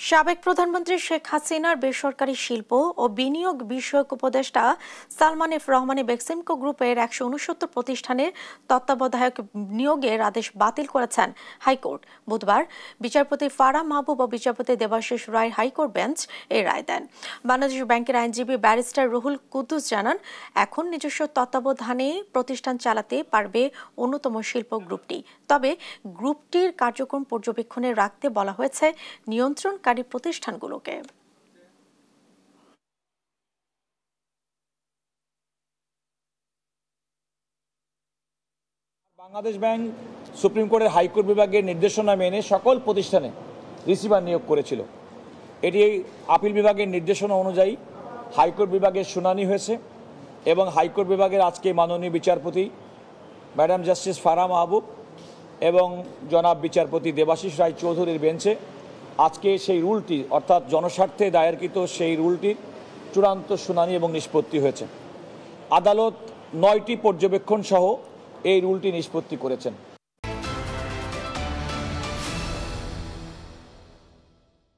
সাবেক প্রধানমন্ত্রী শেখ হাসিনার বেসরকারি শিল্প ও বিনিয়োগ বিষয়ক উপদেষ্টা সালমান এফ রহমানের বেক্সিমকো গ্রুপের ১৬৯ প্রতিষ্ঠানের তত্ত্বাবধায়ক নিয়োগের আদেশ বাতিল করেছেন হাইকোর্ট। বুধবার বিচারপতি ফারাহ মাহবুব ও বিচারপতি দেবাশিস রায়ের হাইকোর্ট বেঞ্চ এই রায় দেন। বাংলাদেশ ব্যাংকের আইনজীবী ব্যারিস্টার রুহুল কুদ্দুস জানান, এখন নিজস্ব তত্ত্বাবধানে প্রতিষ্ঠান চালাতে পারবে অন্যতম শিল্প গ্রুপটি। তবে গ্রুপটির কার্যক্রম পর্যবেক্ষণে রাখতে বলা হয়েছে নিয়ন্ত্রণকারী প্রতিষ্ঠানগুলোকে। বাংলাদেশ ব্যাংক সুপ্রিম কোর্টের হাইকোর্ট বিভাগের নির্দেশনা মেনে সকল প্রতিষ্ঠানে রিসিভার নিয়োগ করেছিল। এটি আপিল বিভাগের নির্দেশনা অনুযায়ী হাইকোর্ট বিভাগের শুনানি হয়েছে এবং হাইকোর্ট বিভাগের আজকে মাননীয় বিচারপতি ম্যাডাম জাস্টিস ফারাহ মাহবুব এবং জনাব বিচারপতি দেবাশিস রায় চৌধুরীর বেঞ্চে আজকে সেই রুলটি অর্থাৎ জনস্বার্থে দায়েরকৃত সেই রুলটির চূড়ান্ত শুনানি এবং নিষ্পত্তি হয়েছে। আদালত ৯টি পর্যবেক্ষণ সহ এই রুলটি নিষ্পত্তি করেছেন।